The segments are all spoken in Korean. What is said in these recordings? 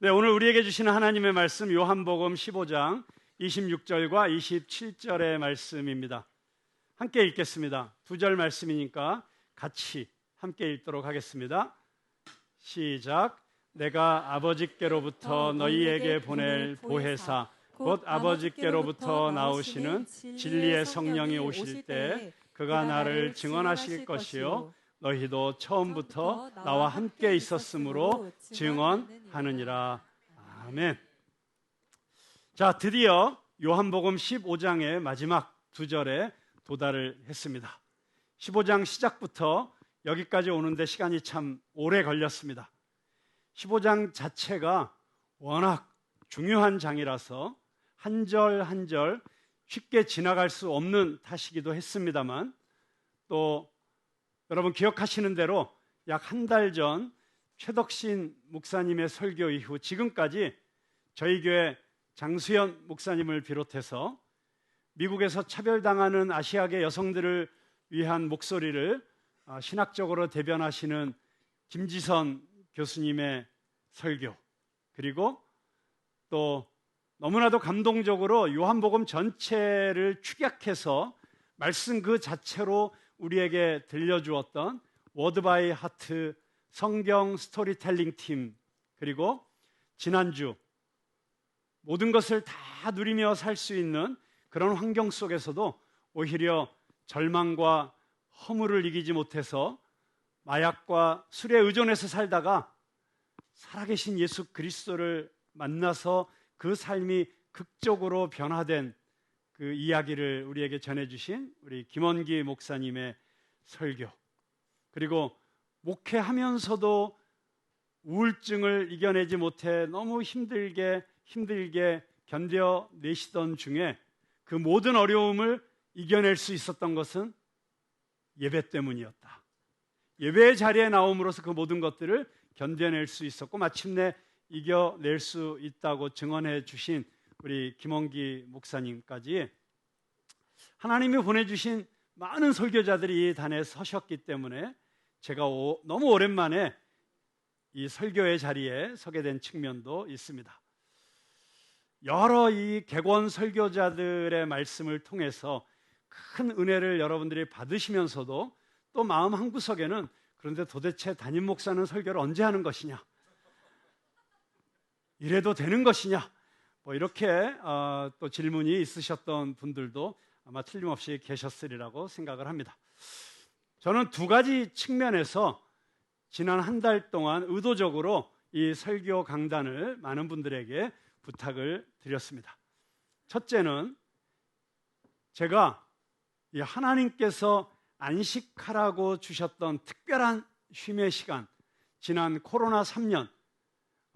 네, 오늘 우리에게 주시는 하나님의 말씀 요한복음 15장 26절과 27절의 말씀입니다. 함께 읽겠습니다. 두 절 말씀이니까 같이 함께 읽도록 하겠습니다. 시작. 내가 아버지께로부터 너희에게 보낼 보혜사 곧 아버지께로부터 나오시는 진리의 성령이 오실 때 그가 나를 증언하실 것이요 너희도 처음부터 나와 함께 있었으므로 증언하느니라. 아멘. 자, 드디어 요한복음 15장의 마지막 두 절에 도달을 했습니다. 15장 시작부터 여기까지 오는데 시간이 참 오래 걸렸습니다. 15장 자체가 워낙 중요한 장이라서 한 절 한 절 쉽게 지나갈 수 없는 탓이기도 했습니다만, 또 여러분 기억하시는 대로 약 한 달 전 최덕신 목사님의 설교 이후 지금까지 저희 교회 장수연 목사님을 비롯해서 미국에서 차별당하는 아시아계 여성들을 위한 목소리를 신학적으로 대변하시는 김지선 교수님의 설교, 그리고 또 너무나도 감동적으로 요한복음 전체를 축약해서 말씀 그 자체로 우리에게 들려주었던 워드 바이 하트 성경 스토리텔링 팀, 그리고 지난주 모든 것을 다 누리며 살 수 있는 그런 환경 속에서도 오히려 절망과 허물을 이기지 못해서 마약과 술에 의존해서 살다가 살아계신 예수 그리스도를 만나서 그 삶이 극적으로 변화된 그 이야기를 우리에게 전해주신 우리 김원기 목사님의 설교, 그리고 목회하면서도 우울증을 이겨내지 못해 너무 힘들게 견뎌내시던 중에 그 모든 어려움을 이겨낼 수 있었던 것은 예배 때문이었다. 예배의 자리에 나옴으로써 그 모든 것들을 견뎌낼 수 있었고 마침내 이겨낼 수 있다고 증언해 주신 우리 김원기 목사님까지 하나님이 보내주신 많은 설교자들이 이 단에 서셨기 때문에 제가 너무 오랜만에 이 설교의 자리에 서게 된 측면도 있습니다. 여러 이 객원 설교자들의 말씀을 통해서 큰 은혜를 여러분들이 받으시면서도 또 마음 한구석에는 그런데 도대체 담임 목사는 설교를 언제 하는 것이냐, 이래도 되는 것이냐, 뭐 이렇게 또 질문이 있으셨던 분들도 아마 틀림없이 계셨으리라고 생각을 합니다. 저는 두 가지 측면에서 지난 한 달 동안 의도적으로 이 설교 강단을 많은 분들에게 부탁을 드렸습니다. 첫째는 제가 이 하나님께서 안식하라고 주셨던 특별한 쉼의 시간, 지난 코로나 3년,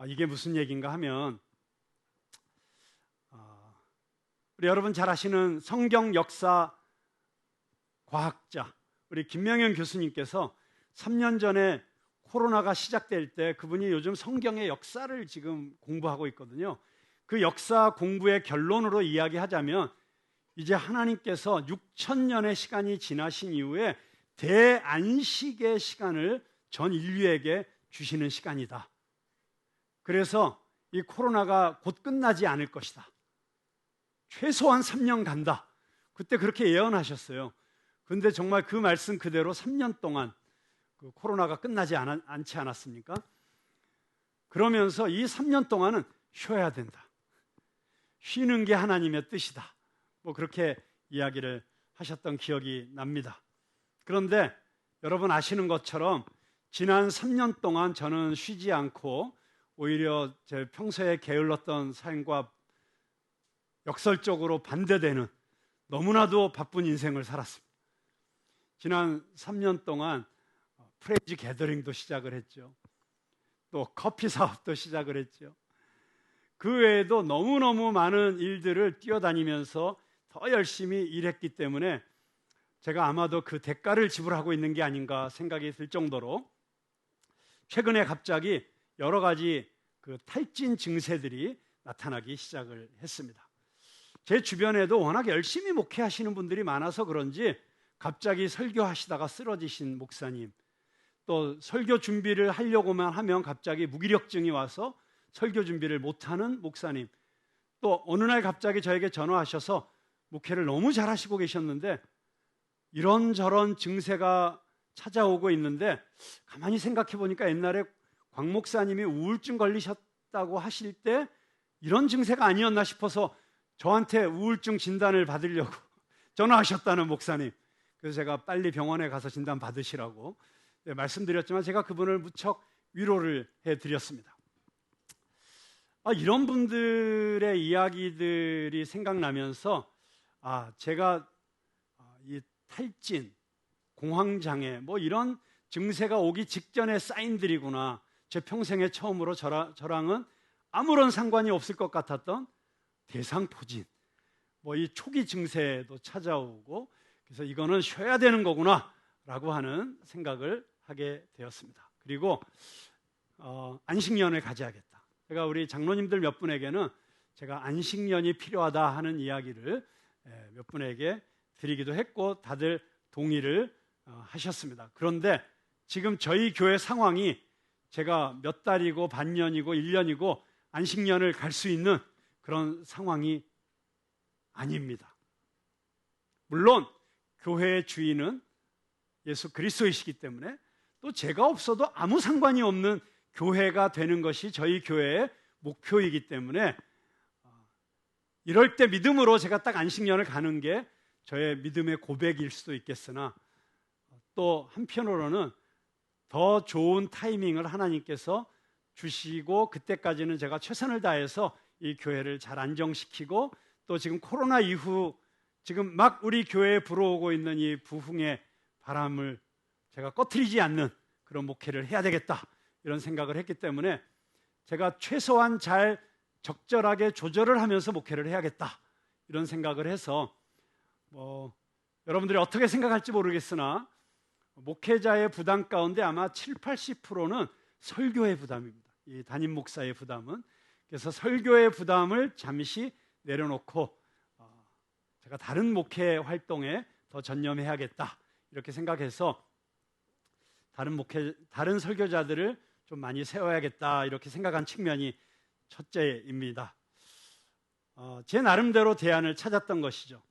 이게 무슨 얘기인가 하면 우리 여러분 잘 아시는 성경 역사 과학자 우리 김명현 교수님께서 3년 전에 코로나가 시작될 때 그분이 요즘 성경의 역사를 지금 공부하고 있거든요. 그 역사 공부의 결론으로 이야기하자면 이제 하나님께서 6,000년의 시간이 지나신 이후에 대안식의 시간을 전 인류에게 주시는 시간이다. 그래서 이 코로나가 곧 끝나지 않을 것이다. 최소한 3년 간다. 그때 그렇게 예언하셨어요. 그런데 정말 그 말씀 그대로 3년 동안 그 코로나가 끝나지 않지 않았습니까? 그러면서 이 3년 동안은 쉬어야 된다. 쉬는 게 하나님의 뜻이다. 뭐 그렇게 이야기를 하셨던 기억이 납니다. 그런데 여러분 아시는 것처럼 지난 3년 동안 저는 쉬지 않고 오히려 제 평소에 게을렀던 삶과 역설적으로 반대되는 너무나도 바쁜 인생을 살았습니다. 지난 3년 동안 프레이즈 게더링도 시작을 했죠. 또 커피 사업도 시작을 했죠. 그 외에도 너무너무 많은 일들을 뛰어다니면서 더 열심히 일했기 때문에 제가 아마도 그 대가를 지불하고 있는 게 아닌가 생각이 들 정도로 최근에 갑자기 여러 가지 그 탈진 증세들이 나타나기 시작을 했습니다. 제 주변에도 워낙 열심히 목회하시는 분들이 많아서 그런지 갑자기 설교하시다가 쓰러지신 목사님, 또 설교 준비를 하려고만 하면 갑자기 무기력증이 와서 설교 준비를 못하는 목사님, 또 어느 날 갑자기 저에게 전화하셔서 목회를 너무 잘하시고 계셨는데 이런저런 증세가 찾아오고 있는데 가만히 생각해 보니까 옛날에 광 목사님이 우울증 걸리셨다고 하실 때 이런 증세가 아니었나 싶어서 저한테 우울증 진단을 받으려고 전화하셨다는 목사님. 그래서 제가 빨리 병원에 가서 진단 받으시라고 말씀드렸지만 제가 그분을 무척 위로를 해드렸습니다. 이런 분들의 이야기들이 생각나면서 제가 이 탈진, 공황장애 뭐 이런 증세가 오기 직전의 사인들이구나. 제 평생에 처음으로 저랑은 아무런 상관이 없을 것 같았던 대상포진, 뭐 이 초기 증세도 찾아오고 그래서 이거는 쉬어야 되는 거구나 라고 하는 생각을 하게 되었습니다. 그리고 안식년을 가져야겠다. 제가 우리 장로님들 몇 분에게는 제가 안식년이 필요하다 하는 이야기를 몇 분에게 드리기도 했고 다들 동의를 하셨습니다. 그런데 지금 저희 교회 상황이 제가 몇 달이고 반년이고 1년이고 안식년을 갈 수 있는 그런 상황이 아닙니다. 물론 교회의 주인은 예수 그리스도이시기 때문에 또 제가 없어도 아무 상관이 없는 교회가 되는 것이 저희 교회의 목표이기 때문에 이럴 때 믿음으로 제가 딱 안식년을 가는 게 저의 믿음의 고백일 수도 있겠으나 또 한편으로는 더 좋은 타이밍을 하나님께서 주시고 그때까지는 제가 최선을 다해서 이 교회를 잘 안정시키고 또 지금 코로나 이후 지금 막 우리 교회에 불어오고 있는 이 부흥의 바람을 제가 꺼트리지 않는 그런 목회를 해야 되겠다 이런 생각을 했기 때문에 제가 최소한 잘 적절하게 조절을 하면서 목회를 해야겠다 이런 생각을 해서 여러분들이 어떻게 생각할지 모르겠으나 목회자의 부담 가운데 아마 70~80%는 설교의 부담입니다. 이 담임 목사의 부담은. 그래서 설교의 부담을 잠시 내려놓고 제가 다른 목회 활동에 더 전념해야겠다 이렇게 생각해서 다른 설교자들을 좀 많이 세워야겠다 이렇게 생각한 측면이 첫째입니다. 제 나름대로 대안을 찾았던 것이죠.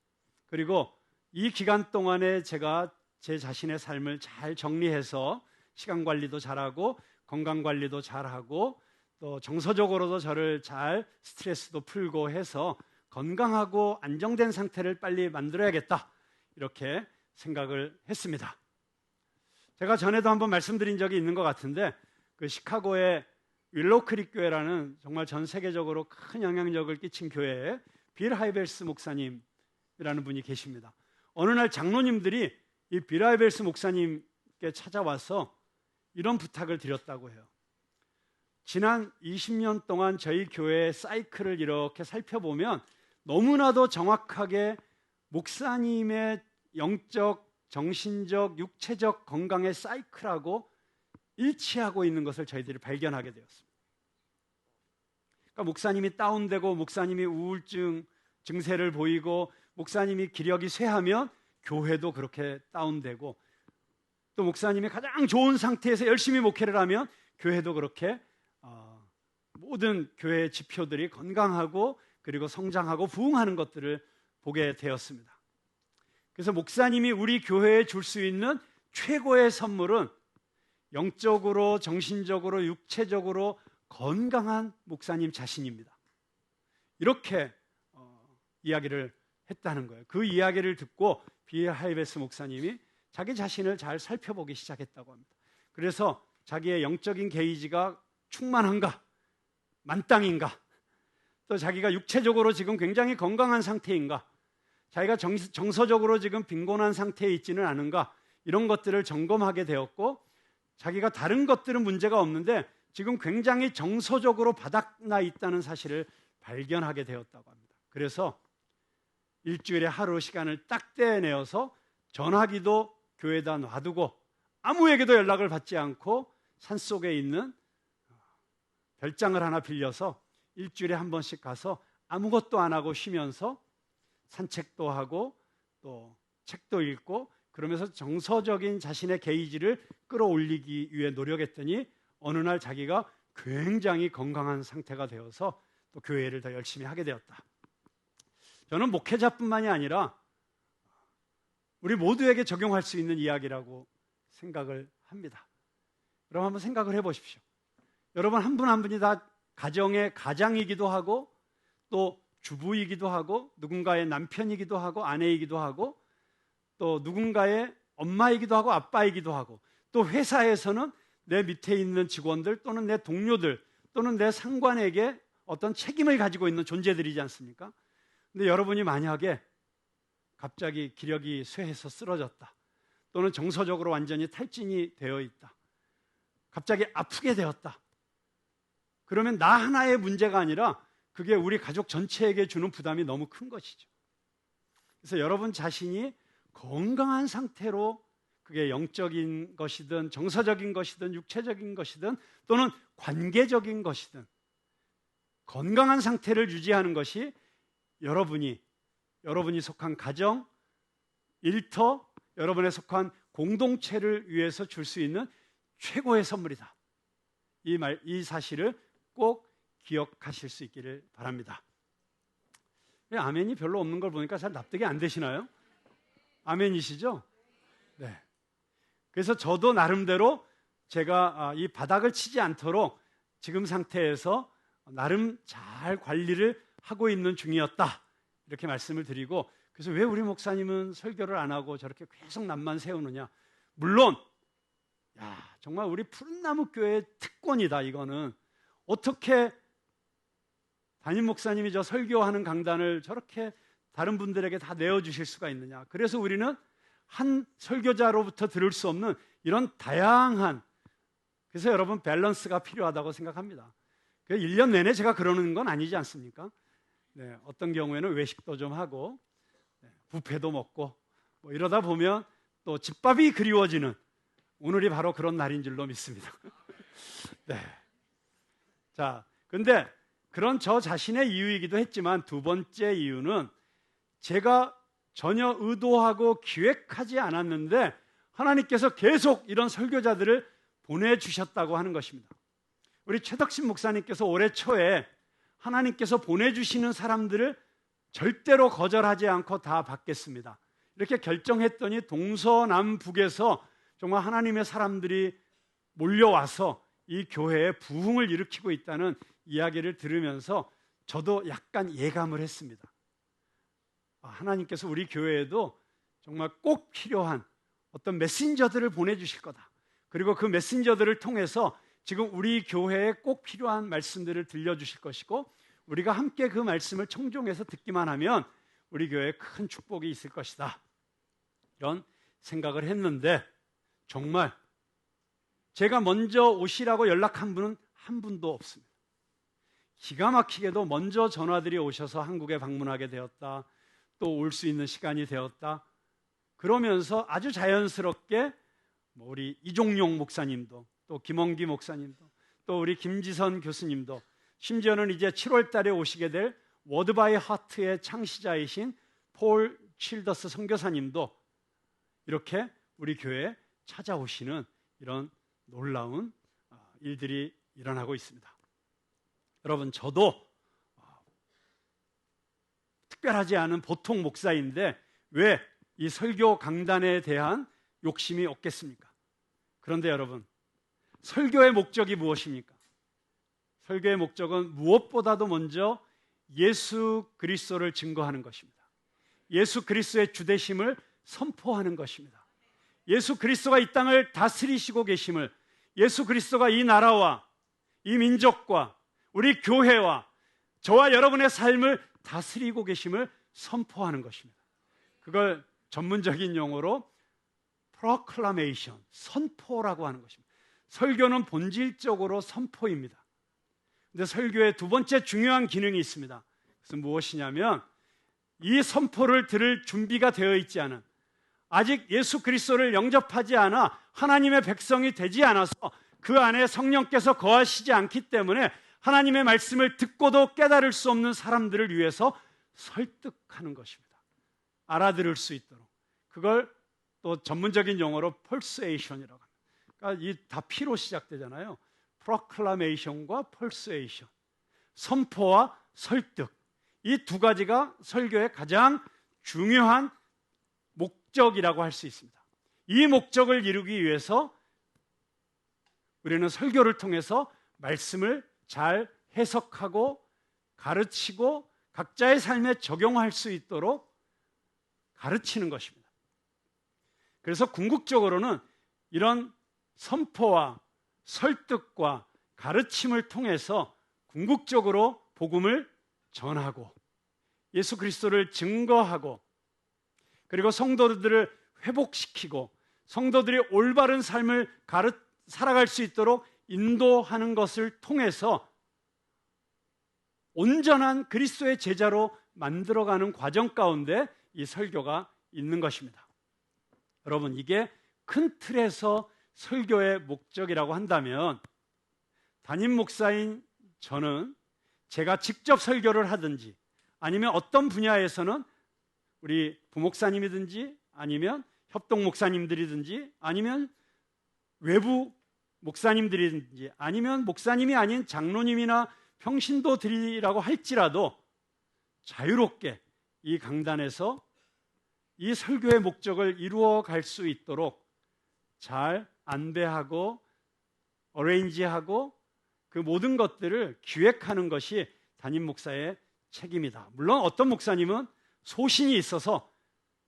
그리고 이 기간 동안에 제가 제 자신의 삶을 잘 정리해서 시간 관리도 잘하고 건강 관리도 잘하고 또 정서적으로도 저를 잘 스트레스도 풀고 해서 건강하고 안정된 상태를 빨리 만들어야겠다 이렇게 생각을 했습니다. 제가 전에도 한번 말씀드린 적이 있는 것 같은데 그 시카고의 윌로우크릭 교회라는 정말 전 세계적으로 큰 영향력을 끼친 교회에 빌 하이벨스 목사님이라는 분이 계십니다. 어느 날 장로님들이 이 빌 하이벨스 목사님께 찾아와서 이런 부탁을 드렸다고 해요. 지난 20년 동안 저희 교회의 사이클을 이렇게 살펴보면 너무나도 정확하게 목사님의 영적, 정신적, 육체적 건강의 사이클하고 일치하고 있는 것을 저희들이 발견하게 되었습니다. 그러니까 목사님이 다운되고 목사님이 우울증 증세를 보이고 목사님이 기력이 쇠하면 교회도 그렇게 다운되고 또 목사님이 가장 좋은 상태에서 열심히 목회를 하면 교회도 그렇게 모든 교회의 지표들이 건강하고 그리고 성장하고 부흥하는 것들을 보게 되었습니다. 그래서 목사님이 우리 교회에 줄 수 있는 최고의 선물은 영적으로, 정신적으로, 육체적으로 건강한 목사님 자신입니다. 이렇게 이야기를 했다는 거예요. 그 이야기를 듣고 빌 하이벨스 목사님이 자기 자신을 잘 살펴보기 시작했다고 합니다. 그래서 자기의 영적인 게이지가 충만한가, 만땅인가, 또 자기가 육체적으로 지금 굉장히 건강한 상태인가, 자기가 정서적으로 지금 빈곤한 상태에 있지는 않은가, 이런 것들을 점검하게 되었고 자기가 다른 것들은 문제가 없는데 지금 굉장히 정서적으로 바닥나 있다는 사실을 발견하게 되었다고 합니다. 그래서 일주일에 하루 시간을 딱 떼내어서 전화기도 교회에다 놔두고 아무에게도 연락을 받지 않고 산속에 있는 별장을 하나 빌려서 일주일에 한 번씩 가서 아무것도 안 하고 쉬면서 산책도 하고 또 책도 읽고 그러면서 정서적인 자신의 게이지를 끌어올리기 위해 노력했더니 어느 날 자기가 굉장히 건강한 상태가 되어서 또 교회를 더 열심히 하게 되었다. 저는 목회자뿐만이 아니라 우리 모두에게 적용할 수 있는 이야기라고 생각을 합니다. 여러분 한번 생각을 해보십시오. 여러분 한 분 한 분이 다 가정의 가장이기도 하고 또 주부이기도 하고 누군가의 남편이기도 하고 아내이기도 하고 또 누군가의 엄마이기도 하고 아빠이기도 하고 또 회사에서는 내 밑에 있는 직원들 또는 내 동료들 또는 내 상관에게 어떤 책임을 가지고 있는 존재들이지 않습니까? 근데 여러분이 만약에 갑자기 기력이 쇠해서 쓰러졌다 또는 정서적으로 완전히 탈진이 되어 있다, 갑자기 아프게 되었다, 그러면 나 하나의 문제가 아니라 그게 우리 가족 전체에게 주는 부담이 너무 큰 것이죠. 그래서 여러분 자신이 건강한 상태로 그게 영적인 것이든 정서적인 것이든 육체적인 것이든 또는 관계적인 것이든 건강한 상태를 유지하는 것이 여러분이 속한 가정, 일터, 여러분에 속한 공동체를 위해서 줄 수 있는 최고의 선물이다. 이 사실을 꼭 기억하실 수 있기를 바랍니다. 아멘이 별로 없는 걸 보니까 잘 납득이 안 되시나요? 아멘이시죠? 네. 그래서 저도 나름대로 제가 이 바닥을 치지 않도록 지금 상태에서 나름 잘 관리를 하고 있는 중이었다, 이렇게 말씀을 드리고, 그래서 왜 우리 목사님은 설교를 안 하고 저렇게 계속 남만 세우느냐. 물론 정말 우리 푸른나무 교회의 특권이다. 이거는 어떻게 담임 목사님이 저 설교하는 강단을 저렇게 다른 분들에게 다 내어주실 수가 있느냐. 그래서 우리는 한 설교자로부터 들을 수 없는 이런 다양한, 그래서 여러분 밸런스가 필요하다고 생각합니다. 1년 내내 제가 그러는 건 아니지 않습니까? 네, 어떤 경우에는 외식도 좀 하고 뷔페도 먹고 뭐 이러다 보면 또 집밥이 그리워지는 오늘이 바로 그런 날인 줄로 믿습니다. 네. 자, 근데 그런 저 자신의 이유이기도 했지만 두 번째 이유는 제가 전혀 의도하고 기획하지 않았는데 하나님께서 계속 이런 설교자들을 보내주셨다고 하는 것입니다. 우리 최덕신 목사님께서 올해 초에 하나님께서 보내주시는 사람들을 절대로 거절하지 않고 다 받겠습니다, 이렇게 결정했더니 동서남북에서 정말 하나님의 사람들이 몰려와서 이 교회에 부흥을 일으키고 있다는 이야기를 들으면서 저도 약간 예감을 했습니다. 하나님께서 우리 교회에도 정말 꼭 필요한 어떤 메신저들을 보내주실 거다. 그리고 그 메신저들을 통해서 지금 우리 교회에 꼭 필요한 말씀들을 들려주실 것이고 우리가 함께 그 말씀을 청종해서 듣기만 하면 우리 교회에 큰 축복이 있을 것이다, 이런 생각을 했는데 정말 제가 먼저 오시라고 연락한 분은 한 분도 없습니다. 기가 막히게도 먼저 전화들이 오셔서 한국에 방문하게 되었다, 또 올 수 있는 시간이 되었다, 그러면서 아주 자연스럽게 우리 이종용 목사님도 또 김원기 목사님도 또 우리 김지선 교수님도 심지어는 이제 7월 달에 오시게 될 워드 바이 하트의 창시자이신 폴 칠더스 선교사님도 이렇게 우리 교회에 찾아오시는 이런 놀라운 일들이 일어나고 있습니다. 여러분, 저도 특별하지 않은 보통 목사인데 왜 이 설교 강단에 대한 욕심이 없겠습니까? 그런데 여러분, 설교의 목적이 무엇입니까? 설교의 목적은 무엇보다도 먼저 예수 그리스도를 증거하는 것입니다. 예수 그리스도의 주되심을 선포하는 것입니다. 예수 그리스도가 이 땅을 다스리시고 계심을, 예수 그리스도가 이 나라와 이 민족과 우리 교회와 저와 여러분의 삶을 다스리고 계심을 선포하는 것입니다. 그걸 전문적인 용어로 proclamation, 선포라고 하는 것입니다. 설교는 본질적으로 선포입니다. 근데 설교의 두 번째 중요한 기능이 있습니다. 그래서 무엇이냐면 이 선포를 들을 준비가 되어 있지 않은, 아직 예수 그리스도를 영접하지 않아 하나님의 백성이 되지 않아서 그 안에 성령께서 거하시지 않기 때문에 하나님의 말씀을 듣고도 깨달을 수 없는 사람들을 위해서 설득하는 것입니다. 알아들을 수 있도록. 그걸 또 전문적인 용어로 persuasion이라고 합니다. 그러니까 이 다 P로 시작되잖아요. proclamation과 persuasion, 선포와 설득, 이 두 가지가 설교의 가장 중요한 목적이라고 할 수 있습니다. 이 목적을 이루기 위해서 우리는 설교를 통해서 말씀을 잘 해석하고 가르치고 각자의 삶에 적용할 수 있도록 가르치는 것입니다. 그래서 궁극적으로는 이런 선포와 설득과 가르침을 통해서 궁극적으로 복음을 전하고 예수 그리스도를 증거하고 그리고 성도들을 회복시키고 성도들이 올바른 삶을 살아갈 수 있도록 인도하는 것을 통해서 온전한 그리스도의 제자로 만들어가는 과정 가운데 이 설교가 있는 것입니다. 여러분, 이게 큰 틀에서 설교의 목적이라고 한다면 담임 목사인 저는 제가 직접 설교를 하든지 아니면 어떤 분야에서는 우리 부목사님이든지 아니면 협동 목사님들이든지 아니면 외부 목사님들이든지 아니면 목사님이 아닌 장로님이나 평신도들이라고 할지라도 자유롭게 이 강단에서 이 설교의 목적을 이루어 갈 수 있도록 잘 안배하고 어레인지하고 그 모든 것들을 기획하는 것이 담임 목사의 책임이다. 물론 어떤 목사님은 소신이 있어서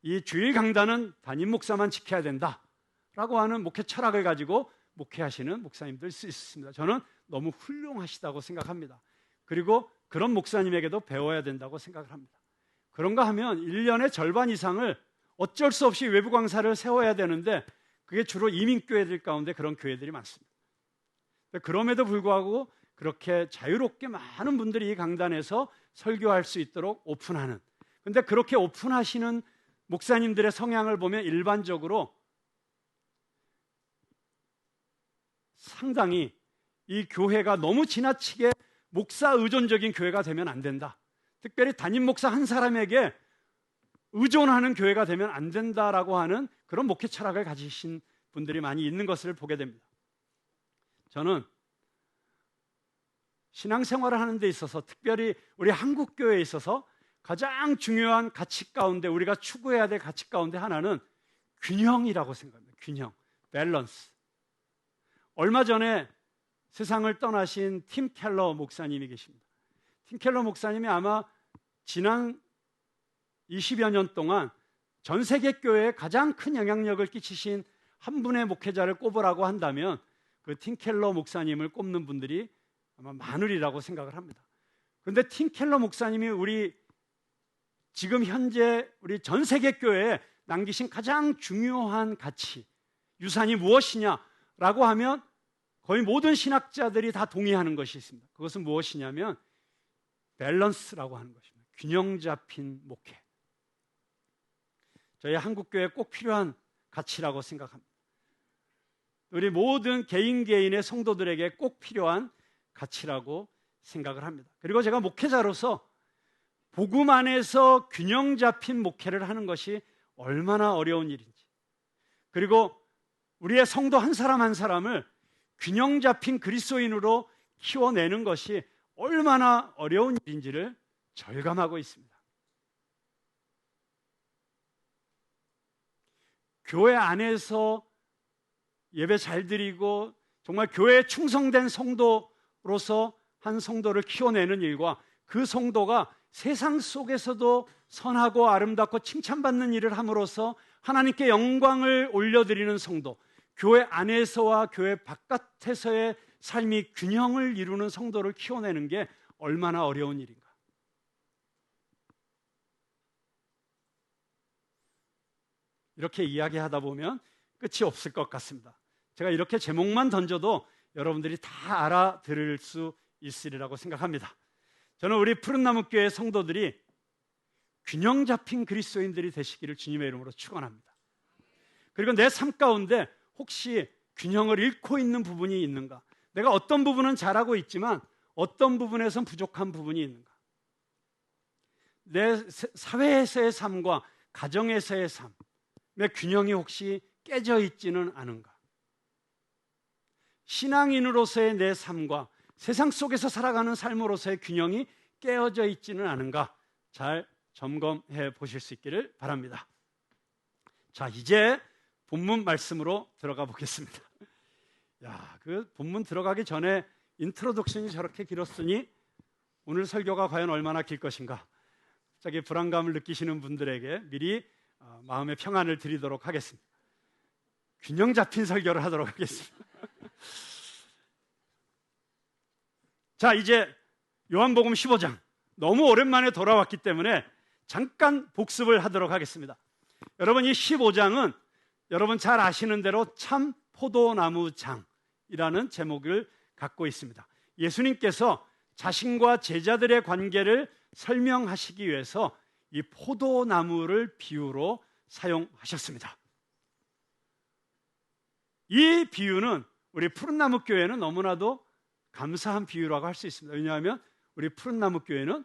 이 주일 강단은 담임 목사만 지켜야 된다라고 하는 목회 철학을 가지고 목회하시는 목사님들 있습니다. 저는 너무 훌륭하시다고 생각합니다. 그리고 그런 목사님에게도 배워야 된다고 생각을 합니다. 그런가 하면 1년의 절반 이상을 어쩔 수 없이 외부 강사를 세워야 되는데 그게 주로 이민교회들 가운데 그런 교회들이 많습니다. 그럼에도 불구하고 그렇게 자유롭게 많은 분들이 이 강단에서 설교할 수 있도록 오픈하는, 근데 그렇게 오픈하시는 목사님들의 성향을 보면 일반적으로 상당히 이 교회가 너무 지나치게 목사 의존적인 교회가 되면 안 된다. 특별히 담임 목사 한 사람에게 의존하는 교회가 되면 안 된다라고 하는 그런 목회 철학을 가지신 분들이 많이 있는 것을 보게 됩니다. 저는 신앙생활을 하는 데 있어서 특별히 우리 한국 교회에 있어서 가장 중요한 가치 가운데 우리가 추구해야 될 가치 가운데 하나는 균형이라고 생각합니다. 균형, 밸런스. 얼마 전에 세상을 떠나신 팀 켈러 목사님이 계십니다. 팀 켈러 목사님이 아마 지난 20여 년 동안 전 세계 교회에 가장 큰 영향력을 끼치신 한 분의 목회자를 꼽으라고 한다면 그 팀 켈러 목사님을 꼽는 분들이 아마 많으리라고 생각을 합니다. 그런데 팀 켈러 목사님이 우리 지금 현재 우리 전 세계 교회에 남기신 가장 중요한 가치, 유산이 무엇이냐라고 하면 거의 모든 신학자들이 다 동의하는 것이 있습니다. 그것은 무엇이냐면 밸런스라고 하는 것입니다. 균형 잡힌 목회. 저희 한국교회에 꼭 필요한 가치라고 생각합니다. 우리 모든 개인의 성도들에게 꼭 필요한 가치라고 생각을 합니다. 그리고 제가 목회자로서 복음 안에서 균형 잡힌 목회를 하는 것이 얼마나 어려운 일인지, 그리고 우리의 성도 한 사람 한 사람을 균형 잡힌 그리스도인으로 키워내는 것이 얼마나 어려운 일인지를 절감하고 있습니다. 교회 안에서 예배 잘 드리고 정말 교회에 충성된 성도로서 한 성도를 키워내는 일과 그 성도가 세상 속에서도 선하고 아름답고 칭찬받는 일을 함으로써 하나님께 영광을 올려드리는 성도, 교회 안에서와 교회 바깥에서의 삶이 균형을 이루는 성도를 키워내는 게 얼마나 어려운 일인가. 이렇게 이야기하다 보면 끝이 없을 것 같습니다. 제가 이렇게 제목만 던져도 여러분들이 다 알아들을 수 있으리라고 생각합니다. 저는 우리 푸른나무교회 성도들이 균형 잡힌 그리스도인들이 되시기를 주님의 이름으로 축원합니다. 그리고 내 삶 가운데 혹시 균형을 잃고 있는 부분이 있는가? 내가 어떤 부분은 잘하고 있지만 어떤 부분에선 부족한 부분이 있는가? 내 사회에서의 삶과 가정에서의 삶의 균형이 혹시 깨져 있지는 않은가? 신앙인으로서의 내 삶과 세상 속에서 살아가는 삶으로서의 균형이 깨어져 있지는 않은가 잘 점검해 보실 수 있기를 바랍니다. 자, 이제 본문 말씀으로 들어가 보겠습니다. 야, 그 본문 들어가기 전에 인트로덕션이 저렇게 길었으니 오늘 설교가 과연 얼마나 길 것인가, 갑자기 불안감을 느끼시는 분들에게 미리 마음의 평안을 드리도록 하겠습니다. 균형 잡힌 설교를 하도록 하겠습니다. 자, 이제 요한복음 15장 너무 오랜만에 돌아왔기 때문에 잠깐 복습을 하도록 하겠습니다. 여러분, 이 15장은 여러분 잘 아시는 대로 참 포도나무 장이라는 제목을 갖고 있습니다. 예수님께서 자신과 제자들의 관계를 설명하시기 위해서 이 포도나무를 비유로 사용하셨습니다. 이 비유는 우리 푸른나무 교회는 너무나도 감사한 비유라고 할 수 있습니다. 왜냐하면 우리 푸른나무 교회는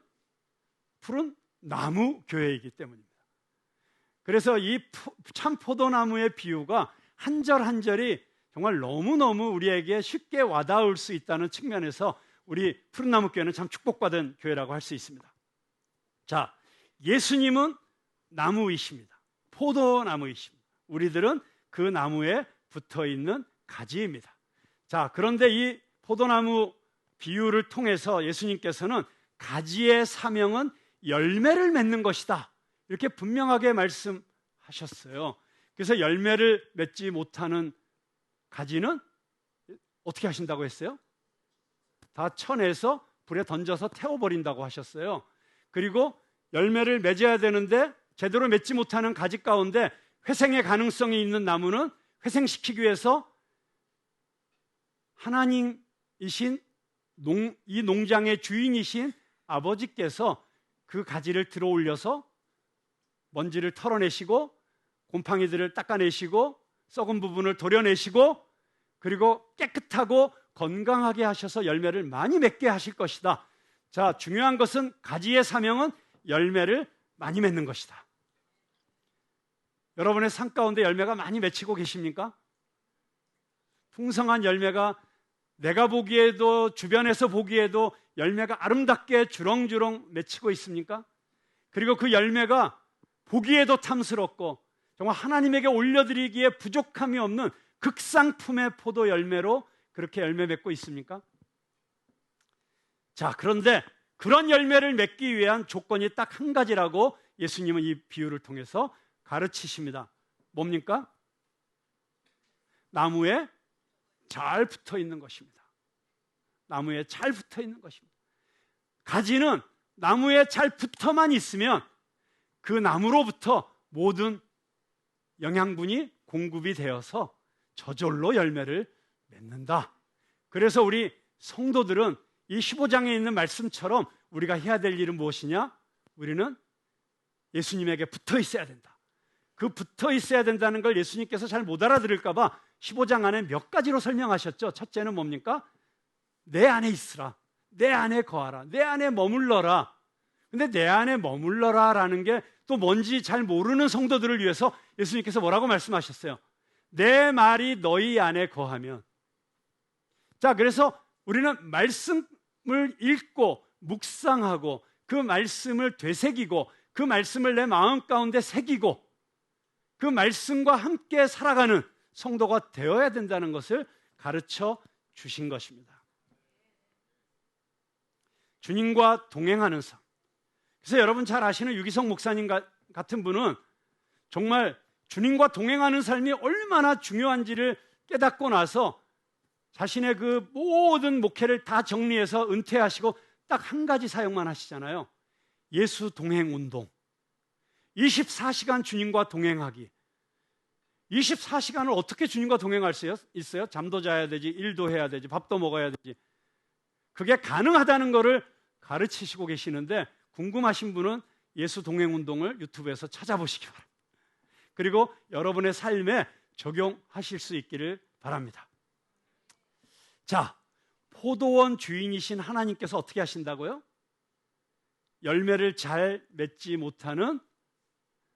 푸른 나무 교회이기 때문입니다. 그래서 이 참 포도나무의 비유가 한 절 한 절이 정말 너무너무 우리에게 쉽게 와닿을 수 있다는 측면에서 우리 푸른나무 교회는 참 축복받은 교회라고 할 수 있습니다. 자, 예수님은 나무이십니다. 포도나무이십니다. 우리들은 그 나무에 붙어있는 가지입니다. 자, 그런데 이 포도나무 비유를 통해서 예수님께서는 가지의 사명은 열매를 맺는 것이다, 이렇게 분명하게 말씀하셨어요. 그래서 열매를 맺지 못하는 가지는 어떻게 하신다고 했어요? 다 쳐내서 불에 던져서 태워버린다고 하셨어요. 그리고 열매를 맺어야 되는데 제대로 맺지 못하는 가지 가운데 회생의 가능성이 있는 나무는 회생시키기 위해서 하나님이신 이 농장의 주인이신 아버지께서 그 가지를 들어 올려서 먼지를 털어내시고 곰팡이들을 닦아내시고 썩은 부분을 도려내시고 그리고 깨끗하고 건강하게 하셔서 열매를 많이 맺게 하실 것이다. 자, 중요한 것은 가지의 사명은 열매를 많이 맺는 것이다. 여러분의 삶 가운데 열매가 많이 맺히고 계십니까? 풍성한 열매가 내가 보기에도 주변에서 보기에도 열매가 아름답게 주렁주렁 맺히고 있습니까? 그리고 그 열매가 보기에도 탐스럽고 정말 하나님에게 올려드리기에 부족함이 없는 극상품의 포도 열매로 그렇게 열매 맺고 있습니까? 자, 그런데 그런 열매를 맺기 위한 조건이 딱 한 가지라고 예수님은 이 비유를 통해서 가르치십니다. 뭡니까? 나무에 잘 붙어 있는 것입니다. 나무에 잘 붙어 있는 것입니다. 가지는 나무에 잘 붙어만 있으면 그 나무로부터 모든 영양분이 공급이 되어서 저절로 열매를 맺는다. 그래서 우리 성도들은 이 15장에 있는 말씀처럼 우리가 해야 될 일은 무엇이냐? 우리는 예수님에게 붙어 있어야 된다. 그 붙어 있어야 된다는 걸 예수님께서 잘 못 알아들을까 봐 15장 안에 몇 가지로 설명하셨죠. 첫째는 뭡니까? 내 안에 있으라. 내 안에 거하라. 내 안에 머물러라. 근데 내 안에 머물러라 라는 게 또 뭔지 잘 모르는 성도들을 위해서 예수님께서 뭐라고 말씀하셨어요? 내 말이 너희 안에 거하면. 자, 그래서 우리는 말씀을 읽고 묵상하고 그 말씀을 되새기고 그 말씀을 내 마음 가운데 새기고 그 말씀과 함께 살아가는 성도가 되어야 된다는 것을 가르쳐 주신 것입니다. 주님과 동행하는 삶. 그래서 여러분 잘 아시는 유기성 목사님 같은 분은 정말 주님과 동행하는 삶이 얼마나 중요한지를 깨닫고 나서 자신의 그 모든 목회를 다 정리해서 은퇴하시고 딱 한 가지 사역만 하시잖아요. 예수 동행 운동. 24시간 주님과 동행하기. 24시간을 어떻게 주님과 동행할 수 있어요? 잠도 자야 되지, 일도 해야 되지, 밥도 먹어야 되지. 그게 가능하다는 것을 가르치시고 계시는데 궁금하신 분은 예수 동행 운동을 유튜브에서 찾아보시기 바랍니다. 그리고 여러분의 삶에 적용하실 수 있기를 바랍니다. 자, 포도원 주인이신 하나님께서 어떻게 하신다고요? 열매를 잘 맺지 못하는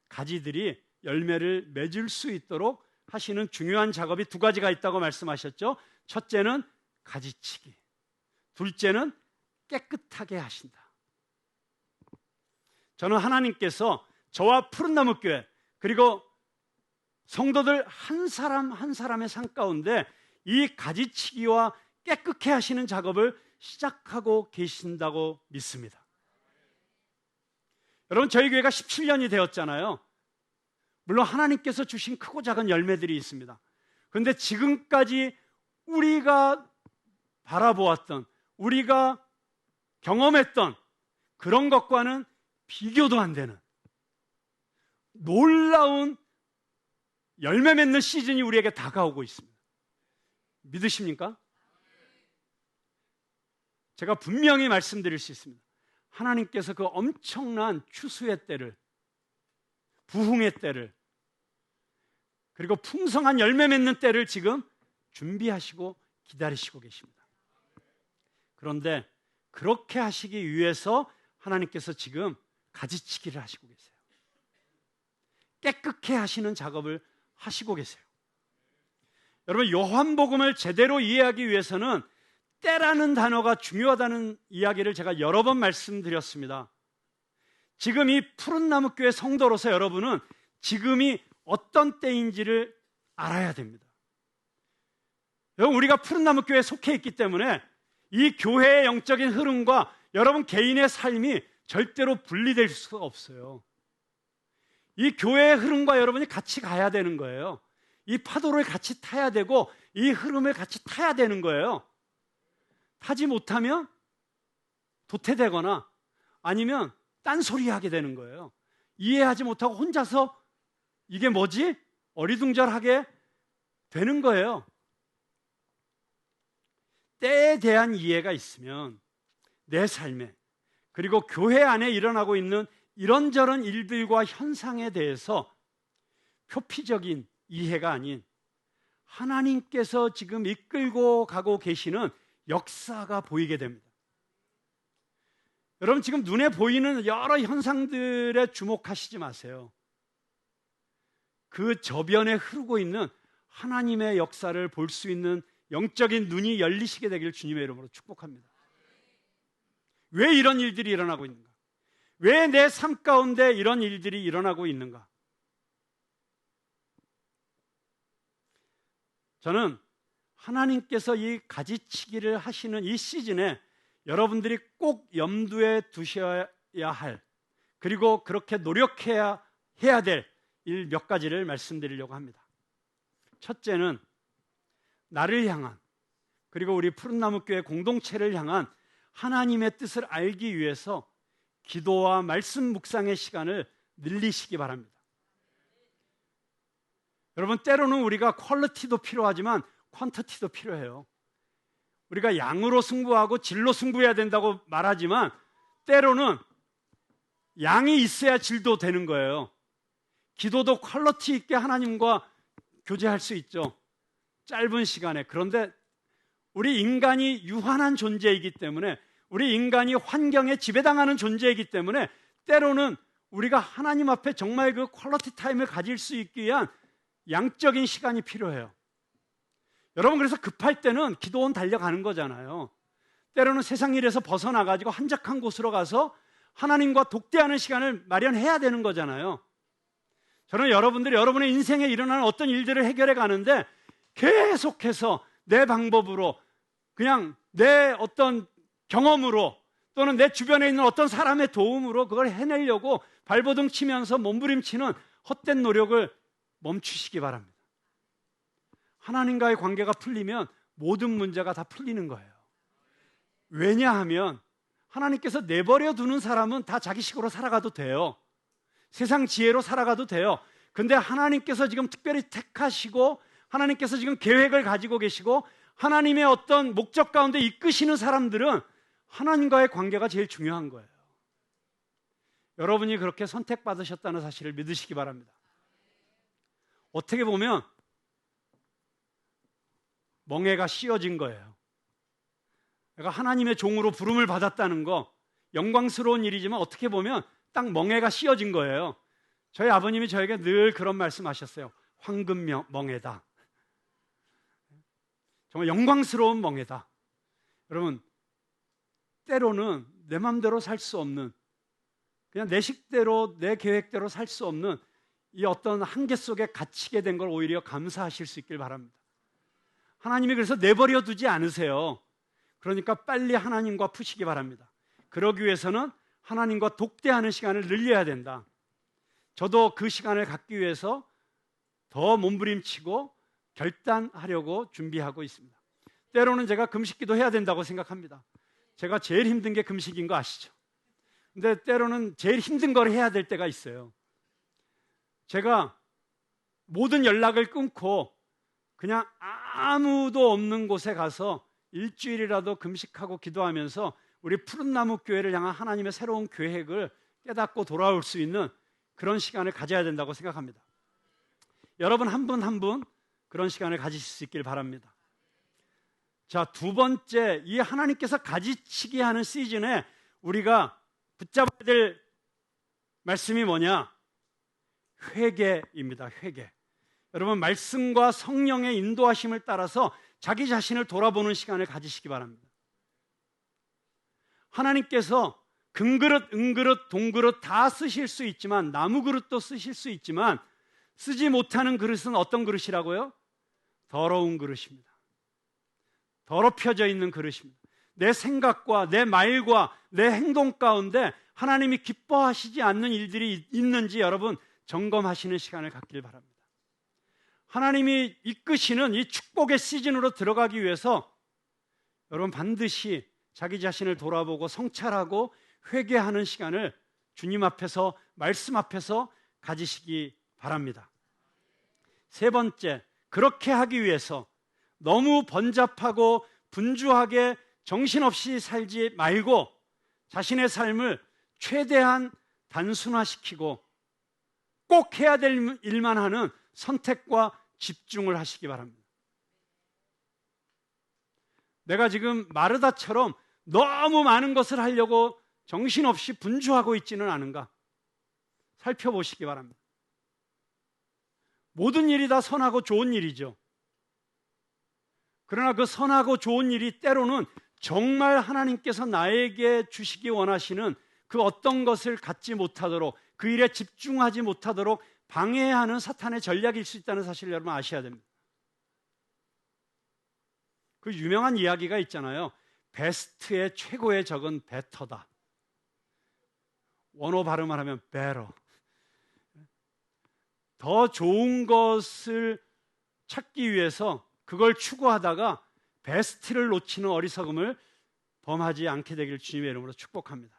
가지들이 열매를 맺을 수 있도록 하시는 중요한 작업이 두 가지가 있다고 말씀하셨죠. 첫째는 가지치기, 둘째는 깨끗하게 하신다. 저는 하나님께서 저와 푸른나무 교회 그리고 성도들 한 사람 한 사람의 삶 가운데 이 가지치기와 깨끗게 하시는 작업을 시작하고 계신다고 믿습니다. 여러분, 저희 교회가 17년이 되었잖아요. 물론 하나님께서 주신 크고 작은 열매들이 있습니다. 그런데 지금까지 우리가 바라보았던, 우리가 경험했던 그런 것과는 비교도 안 되는 놀라운 열매 맺는 시즌이 우리에게 다가오고 있습니다. 믿으십니까? 제가 분명히 말씀드릴 수 있습니다. 하나님께서 그 엄청난 추수의 때를, 부흥의 때를, 그리고 풍성한 열매 맺는 때를 지금 준비하시고 기다리시고 계십니다. 그런데 그렇게 하시기 위해서 하나님께서 지금 가지치기를 하시고 계세요. 깨끗게 하시는 작업을 하시고 계세요. 여러분, 요한복음을 제대로 이해하기 위해서는 때라는 단어가 중요하다는 이야기를 제가 여러 번 말씀드렸습니다. 지금 이 푸른나무 교회 성도로서 여러분은 지금이 어떤 때인지를 알아야 됩니다. 여러분, 우리가 푸른나무 교회에 속해 있기 때문에 이 교회의 영적인 흐름과 여러분 개인의 삶이 절대로 분리될 수가 없어요. 이 교회의 흐름과 여러분이 같이 가야 되는 거예요. 이 파도를 같이 타야 되고 이 흐름을 같이 타야 되는 거예요. 타지 못하면 도태되거나 아니면 딴소리하게 되는 거예요. 이해하지 못하고 혼자서 이게 뭐지? 어리둥절하게 되는 거예요. 때에 대한 이해가 있으면 내 삶에 그리고 교회 안에 일어나고 있는 이런저런 일들과 현상에 대해서 표피적인 이해가 아닌 하나님께서 지금 이끌고 가고 계시는 역사가 보이게 됩니다. 여러분, 지금 눈에 보이는 여러 현상들에 주목하시지 마세요. 그 저변에 흐르고 있는 하나님의 역사를 볼 수 있는 영적인 눈이 열리시게 되기를 주님의 이름으로 축복합니다. 왜 이런 일들이 일어나고 있는가? 왜 내 삶 가운데 이런 일들이 일어나고 있는가? 저는 하나님께서 이 가지치기를 하시는 이 시즌에 여러분들이 꼭 염두에 두셔야 할, 그리고 그렇게 노력해야 될 일 몇 가지를 말씀드리려고 합니다. 첫째는 나를 향한, 그리고 우리 푸른나무 교회 공동체를 향한 하나님의 뜻을 알기 위해서 기도와 말씀 묵상의 시간을 늘리시기 바랍니다. 여러분, 때로는 우리가 퀄리티도 필요하지만 퀀터티도 필요해요. 우리가 양으로 승부하고 질로 승부해야 된다고 말하지만 때로는 양이 있어야 질도 되는 거예요. 기도도 퀄리티 있게 하나님과 교제할 수 있죠. 짧은 시간에. 그런데 우리 인간이 유한한 존재이기 때문에, 우리 인간이 환경에 지배당하는 존재이기 때문에 때로는 우리가 하나님 앞에 정말 그 퀄리티 타임을 가질 수 있기 위한 양적인 시간이 필요해요. 여러분, 그래서 급할 때는 기도원 달려가는 거잖아요. 때로는 세상 일에서 벗어나가지고 한적한 곳으로 가서 하나님과 독대하는 시간을 마련해야 되는 거잖아요. 저는 여러분들이 여러분의 인생에 일어나는 어떤 일들을 해결해 가는데 계속해서 내 방법으로, 그냥 내 어떤 경험으로, 또는 내 주변에 있는 어떤 사람의 도움으로 그걸 해내려고 발버둥 치면서 몸부림치는 헛된 노력을 멈추시기 바랍니다. 하나님과의 관계가 풀리면 모든 문제가 다 풀리는 거예요. 왜냐하면 하나님께서 내버려 두는 사람은 다 자기 식으로 살아가도 돼요. 세상 지혜로 살아가도 돼요. 근데 하나님께서 지금 특별히 택하시고 하나님께서 지금 계획을 가지고 계시고 하나님의 어떤 목적 가운데 이끄시는 사람들은 하나님과의 관계가 제일 중요한 거예요. 여러분이 그렇게 선택받으셨다는 사실을 믿으시기 바랍니다. 어떻게 보면 멍에가 씌어진 거예요. 내가 하나님의 종으로 부름을 받았다는 거 영광스러운 일이지만 어떻게 보면 딱 멍에가 씌어진 거예요. 저희 아버님이 저에게 늘 그런 말씀하셨어요. 황금 멍에다. 정말 영광스러운 멍에다. 여러분, 때로는 내 마음대로 살 수 없는, 그냥 내 식대로 내 계획대로 살 수 없는 이 어떤 한계 속에 갇히게 된 걸 오히려 감사하실 수 있길 바랍니다. 하나님이 그래서 내버려 두지 않으세요. 그러니까 빨리 하나님과 푸시기 바랍니다. 그러기 위해서는 하나님과 독대하는 시간을 늘려야 된다. 저도 그 시간을 갖기 위해서 더 몸부림치고 결단하려고 준비하고 있습니다. 때로는 제가 금식기도 해야 된다고 생각합니다. 제가 제일 힘든 게 금식인 거 아시죠? 근데 때로는 제일 힘든 걸 해야 될 때가 있어요. 제가 모든 연락을 끊고 그냥 아무도 없는 곳에 가서 일주일이라도 금식하고 기도하면서 우리 푸른나무 교회를 향한 하나님의 새로운 계획을 깨닫고 돌아올 수 있는 그런 시간을 가져야 된다고 생각합니다. 여러분 한 분 한 분 그런 시간을 가지실 수 있길 바랍니다. 자, 두 번째, 이 하나님께서 가지치기 하는 시즌에 우리가 붙잡아야 될 말씀이 뭐냐? 회개입니다. 회개. 여러분, 말씀과 성령의 인도하심을 따라서 자기 자신을 돌아보는 시간을 가지시기 바랍니다. 하나님께서 금그릇, 은그릇, 동그릇 다 쓰실 수 있지만, 나무 그릇도 쓰실 수 있지만 쓰지 못하는 그릇은 어떤 그릇이라고요? 더러운 그릇입니다. 더럽혀져 있는 그릇입니다. 내 생각과 내 말과 내 행동 가운데 하나님이 기뻐하시지 않는 일들이 있는지 여러분 점검하시는 시간을 갖길 바랍니다. 하나님이 이끄시는 이 축복의 시즌으로 들어가기 위해서 여러분 반드시 자기 자신을 돌아보고 성찰하고 회개하는 시간을 주님 앞에서, 말씀 앞에서 가지시기 바랍니다. 세 번째, 그렇게 하기 위해서 너무 번잡하고 분주하게 정신없이 살지 말고 자신의 삶을 최대한 단순화시키고 꼭 해야 될 일만 하는 선택과 집중을 하시기 바랍니다. 내가 지금 마르다처럼 너무 많은 것을 하려고 정신없이 분주하고 있지는 않은가 살펴보시기 바랍니다. 모든 일이 다 선하고 좋은 일이죠. 그러나 그 선하고 좋은 일이 때로는 정말 하나님께서 나에게 주시기 원하시는 그 어떤 것을 갖지 못하도록, 그 일에 집중하지 못하도록 방해하는 사탄의 전략일 수 있다는 사실을 여러분 아셔야 됩니다. 그 유명한 이야기가 있잖아요. 베스트의 최고의 적은 베터다. 원어 발음을 하면 better. 더 좋은 것을 찾기 위해서 그걸 추구하다가 베스트를 놓치는 어리석음을 범하지 않게 되길 주님의 이름으로 축복합니다.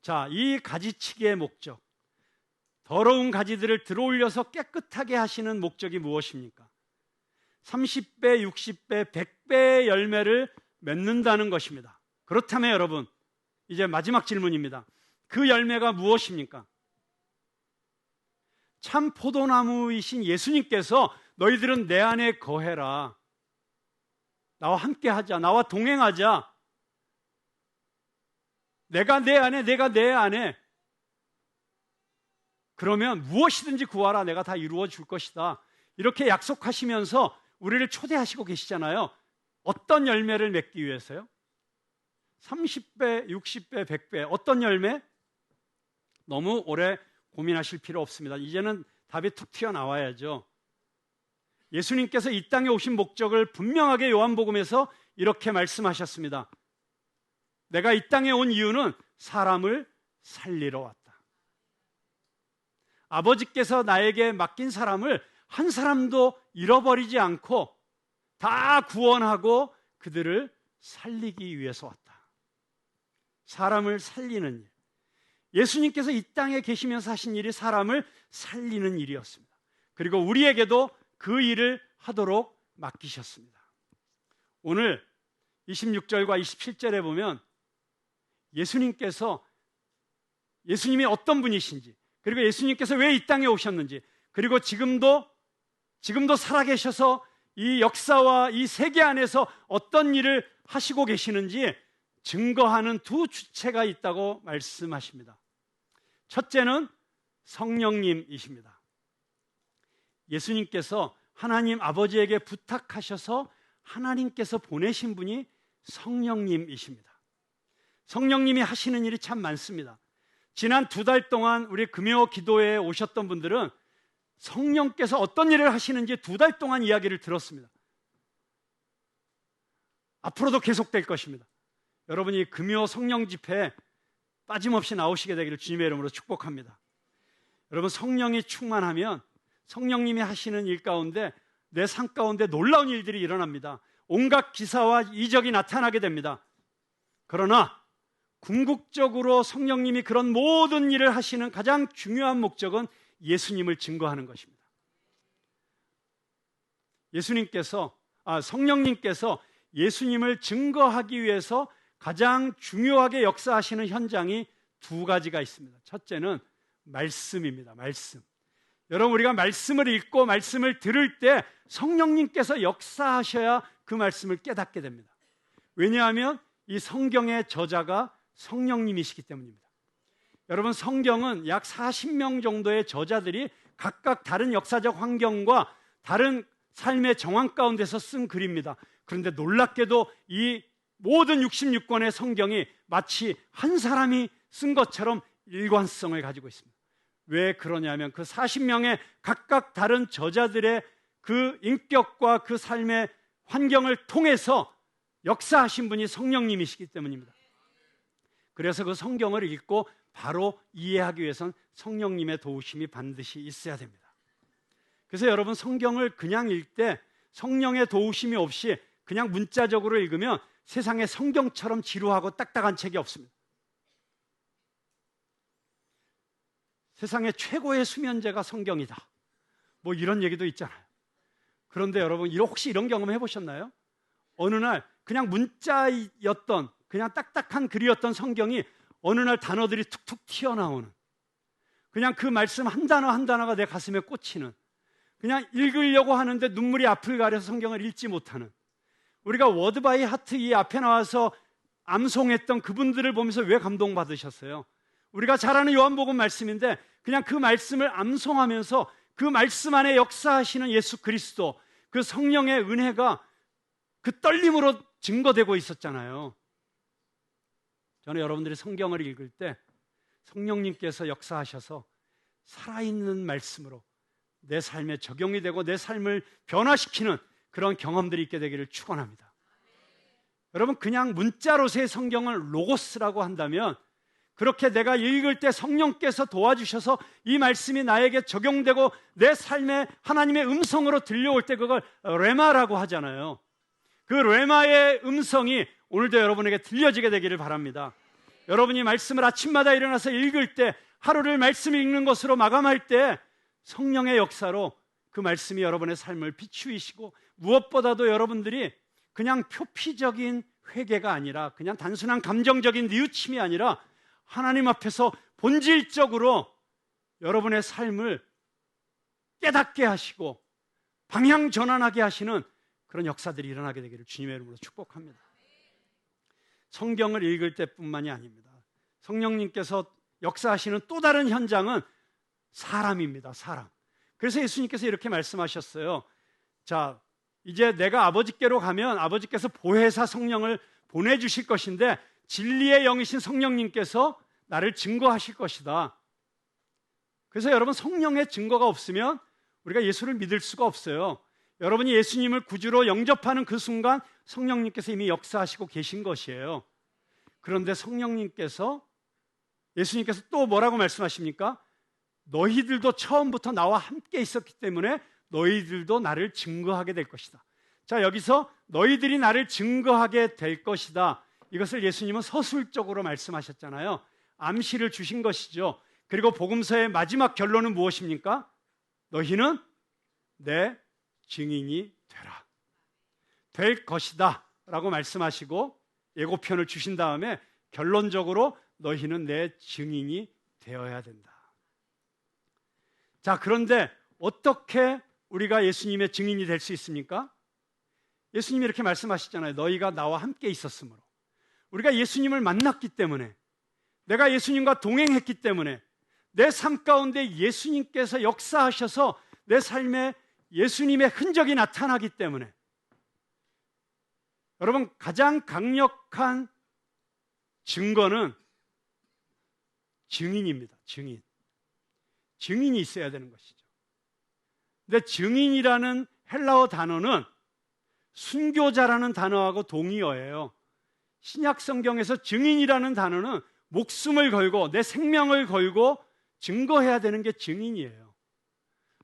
자, 이 가지치기의 목적, 더러운 가지들을 들어올려서 깨끗하게 하시는 목적이 무엇입니까? 30배, 60배, 100배의 열매를 맺는다는 것입니다. 그렇다면 여러분, 이제 마지막 질문입니다. 그 열매가 무엇입니까? 참 포도나무이신 예수님께서 너희들은 내 안에 거해라, 나와 함께 하자, 나와 동행하자, 내가 내 안에, 내가 내 안에, 그러면 무엇이든지 구하라, 내가 다 이루어 줄 것이다, 이렇게 약속하시면서 우리를 초대하시고 계시잖아요. 어떤 열매를 맺기 위해서요? 30배, 60배, 100배 어떤 열매? 너무 오래 고민하실 필요 없습니다. 이제는 답이 툭 튀어나와야죠. 예수님께서 이 땅에 오신 목적을 분명하게 요한복음에서 이렇게 말씀하셨습니다. 내가 이 땅에 온 이유는 사람을 살리러 왔다. 아버지께서 나에게 맡긴 사람을 한 사람도 잃어버리지 않고 다 구원하고 그들을 살리기 위해서 왔다. 사람을 살리는 일. 예수님께서 이 땅에 계시면서 하신 일이 사람을 살리는 일이었습니다. 그리고 우리에게도 그 일을 하도록 맡기셨습니다. 오늘 26절과 27절에 보면 예수님이 어떤 분이신지, 그리고 예수님께서 왜 이 땅에 오셨는지, 그리고 지금도 살아계셔서 이 역사와 이 세계 안에서 어떤 일을 하시고 계시는지 증거하는 두 주체가 있다고 말씀하십니다. 첫째는 성령님이십니다. 예수님께서 하나님 아버지에게 부탁하셔서 하나님께서 보내신 분이 성령님이십니다. 성령님이 하시는 일이 참 많습니다. 지난 2달 동안 우리 금요 기도회에 오셨던 분들은 성령께서 어떤 일을 하시는지 2달 동안 이야기를 들었습니다. 앞으로도 계속될 것입니다. 여러분이 금요 성령 집회에 빠짐없이 나오시게 되기를 주님의 이름으로 축복합니다. 여러분, 성령이 충만하면 성령님이 하시는 일 가운데 내 삶 가운데 놀라운 일들이 일어납니다. 온갖 기사와 이적이 나타나게 됩니다. 그러나 궁극적으로 성령님이 그런 모든 일을 하시는 가장 중요한 목적은 예수님을 증거하는 것입니다. 성령님께서 예수님을 증거하기 위해서 가장 중요하게 역사하시는 현장이 2가지가 있습니다. 첫째는 말씀입니다. 말씀. 여러분, 우리가 말씀을 읽고 말씀을 들을 때 성령님께서 역사하셔야 그 말씀을 깨닫게 됩니다. 왜냐하면 이 성경의 저자가 성령님이시기 때문입니다. 여러분, 성경은 약 40명 정도의 저자들이 각각 다른 역사적 환경과 다른 삶의 정황 가운데서 쓴 글입니다. 그런데 놀랍게도 이 모든 66권의 성경이 마치 한 사람이 쓴 것처럼 일관성을 가지고 있습니다. 왜 그러냐면 그 40명의 각각 다른 저자들의 그 인격과 그 삶의 환경을 통해서 역사하신 분이 성령님이시기 때문입니다. 그래서 그 성경을 읽고 바로 이해하기 위해서는 성령님의 도우심이 반드시 있어야 됩니다. 그래서 여러분, 성경을 그냥 읽을 때 성령의 도우심이 없이 그냥 문자적으로 읽으면 세상에 성경처럼 지루하고 딱딱한 책이 없습니다. 세상의 최고의 수면제가 성경이다, 뭐 이런 얘기도 있잖아요. 그런데 여러분, 혹시 이런 경험 해보셨나요? 어느 날 그냥 문자였던, 그냥 딱딱한 글이었던 성경이 어느 날 단어들이 툭툭 튀어나오는, 그냥 그 말씀 한 단어 한 단어가 내 가슴에 꽂히는, 그냥 읽으려고 하는데 눈물이 앞을 가려서 성경을 읽지 못하는, 우리가 워드 바이 하트 이 앞에 나와서 암송했던 그분들을 보면서 왜 감동받으셨어요? 우리가 잘 아는 요한복음 말씀인데 그냥 그 말씀을 암송하면서 그 말씀 안에 역사하시는 예수 그리스도, 그 성령의 은혜가 그 떨림으로 증거되고 있었잖아요. 저는 여러분들이 성경을 읽을 때 성령님께서 역사하셔서 살아있는 말씀으로 내 삶에 적용이 되고 내 삶을 변화시키는 그런 경험들이 있게 되기를 축원합니다. 여러분, 그냥 문자로서의 성경을 로고스라고 한다면, 그렇게 내가 읽을 때 성령께서 도와주셔서 이 말씀이 나에게 적용되고 내 삶에 하나님의 음성으로 들려올 때 그걸 레마라고 하잖아요. 그 레마의 음성이 오늘도 여러분에게 들려지게 되기를 바랍니다. 여러분이 말씀을 아침마다 일어나서 읽을 때, 하루를 말씀 읽는 것으로 마감할 때 성령의 역사로 그 말씀이 여러분의 삶을 비추이시고, 무엇보다도 여러분들이 그냥 표피적인 회개가 아니라, 그냥 단순한 감정적인 뉘우침이 아니라 하나님 앞에서 본질적으로 여러분의 삶을 깨닫게 하시고 방향 전환하게 하시는 그런 역사들이 일어나게 되기를 주님의 이름으로 축복합니다. 성경을 읽을 때뿐만이 아닙니다. 성령님께서 역사하시는 또 다른 현장은 사람입니다. 사람. 그래서 예수님께서 이렇게 말씀하셨어요. 자, 이제 내가 아버지께로 가면 아버지께서 보혜사 성령을 보내주실 것인데 진리의 영이신 성령님께서 나를 증거하실 것이다. 그래서 여러분, 성령의 증거가 없으면 우리가 예수를 믿을 수가 없어요. 여러분이 예수님을 구주로 영접하는 그 순간 성령님께서 이미 역사하시고 계신 것이에요. 그런데 예수님께서 또 뭐라고 말씀하십니까? 너희들도 처음부터 나와 함께 있었기 때문에 너희들도 나를 증거하게 될 것이다. 자, 여기서 너희들이 나를 증거하게 될 것이다, 이것을 예수님은 서술적으로 말씀하셨잖아요. 암시를 주신 것이죠. 그리고 복음서의 마지막 결론은 무엇입니까? 너희는 내 증인이 되라. 될 것이다 라고 말씀하시고 예고편을 주신 다음에 결론적으로 너희는 내 증인이 되어야 된다. 자, 그런데 어떻게 우리가 예수님의 증인이 될 수 있습니까? 예수님이 이렇게 말씀하시잖아요. 너희가 나와 함께 있었으므로. 우리가 예수님을 만났기 때문에, 내가 예수님과 동행했기 때문에, 내 삶 가운데 예수님께서 역사하셔서 내 삶에 예수님의 흔적이 나타나기 때문에 여러분, 가장 강력한 증거는 증인입니다. 증인이 있어야 되는 것이죠. 근데 증인이라는 헬라어 단어는 순교자라는 단어하고 동의어예요. 신약 성경에서 증인이라는 단어는 목숨을 걸고 내 생명을 걸고 증거해야 되는 게 증인이에요.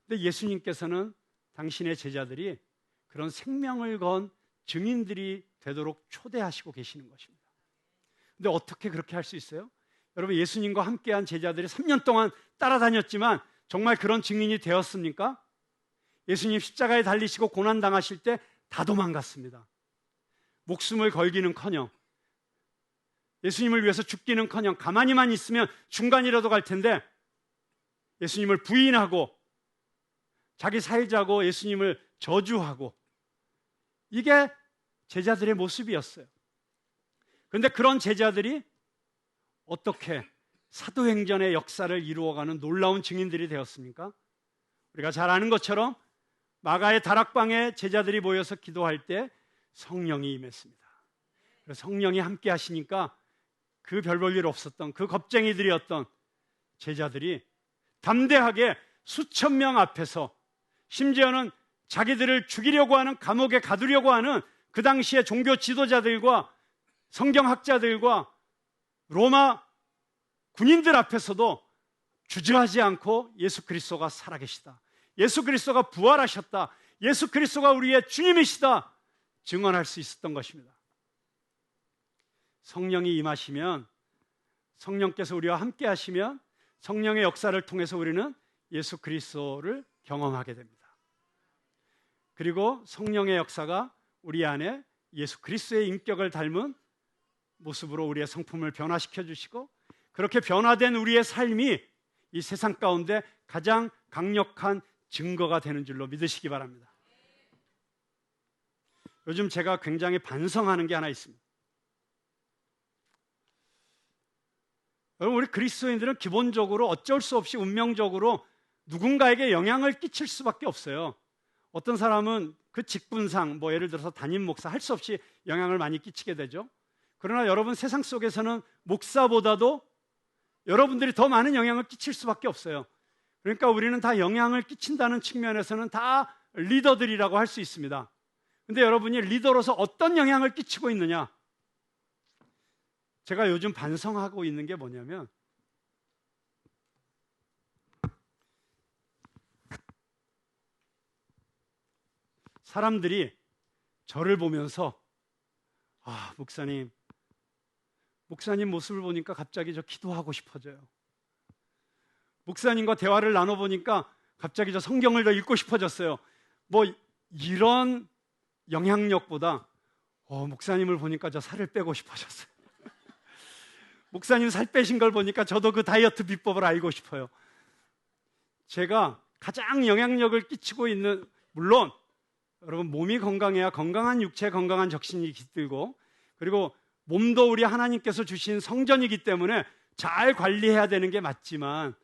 근데 예수님께서는 당신의 제자들이 그런 생명을 건 증인들이 되도록 초대하시고 계시는 것입니다. 근데 어떻게 그렇게 할 수 있어요? 여러분, 예수님과 함께한 제자들이 3년 동안 따라다녔지만 정말 그런 증인이 되었습니까? 예수님 십자가에 달리시고 고난당하실 때 다 도망갔습니다. 목숨을 걸기는커녕, 예수님을 위해서 죽기는커녕 가만히만 있으면 중간이라도 갈 텐데 예수님을 부인하고 자기 살자고 예수님을 저주하고, 이게 제자들의 모습이었어요. 그런데 그런 제자들이 어떻게 사도행전의 역사를 이루어가는 놀라운 증인들이 되었습니까? 우리가 잘 아는 것처럼 마가의 다락방에 제자들이 모여서 기도할 때 성령이 임했습니다. 그래서 성령이 함께 하시니까 그 별 볼 일 없었던 그 겁쟁이들이었던 제자들이 담대하게 수천 명 앞에서, 심지어는 자기들을 죽이려고 하는, 감옥에 가두려고 하는 그 당시의 종교 지도자들과 성경학자들과 로마 군인들 앞에서도 주저하지 않고 예수 그리스도가 살아계시다, 예수 그리스도가 부활하셨다, 예수 그리스도가 우리의 주님이시다 증언할 수 있었던 것입니다. 성령이 임하시면, 성령께서 우리와 함께 하시면 성령의 역사를 통해서 우리는 예수 그리스도를 경험하게 됩니다. 그리고 성령의 역사가 우리 안에 예수 그리스도의 인격을 닮은 모습으로 우리의 성품을 변화시켜 주시고, 그렇게 변화된 우리의 삶이 이 세상 가운데 가장 강력한 증거가 되는 줄로 믿으시기 바랍니다. 요즘 제가 굉장히 반성하는 게 하나 있습니다. 여러분, 우리 그리스도인들은 기본적으로 어쩔 수 없이 운명적으로 누군가에게 영향을 끼칠 수밖에 없어요. 어떤 사람은 그 직분상, 예를 들어서 담임 목사, 할 수 없이 영향을 많이 끼치게 되죠. 그러나 여러분, 세상 속에서는 목사보다도 여러분들이 더 많은 영향을 끼칠 수밖에 없어요. 그러니까 우리는 다 영향을 끼친다는 측면에서는 다 리더들이라고 할 수 있습니다. 근데 여러분이 리더로서 어떤 영향을 끼치고 있느냐? 제가 요즘 반성하고 있는 게 뭐냐면, 사람들이 저를 보면서 목사님 모습을 보니까 갑자기 저 기도하고 싶어져요. 목사님과 대화를 나눠보니까 갑자기 저 성경을 더 읽고 싶어졌어요. 이런 영향력보다 목사님을 보니까 저 살을 빼고 싶어졌어요. 목사님 살 빼신 걸 보니까 저도 그 다이어트 비법을 알고 싶어요. 제가 가장 영향력을 끼치고 있는, 물론 여러분, 몸이 건강해야 건강한 육체, 건강한 정신이 깃들고, 그리고 몸도 우리 하나님께서 주신 성전이기 때문에 잘 관리해야 되는 게 맞지만,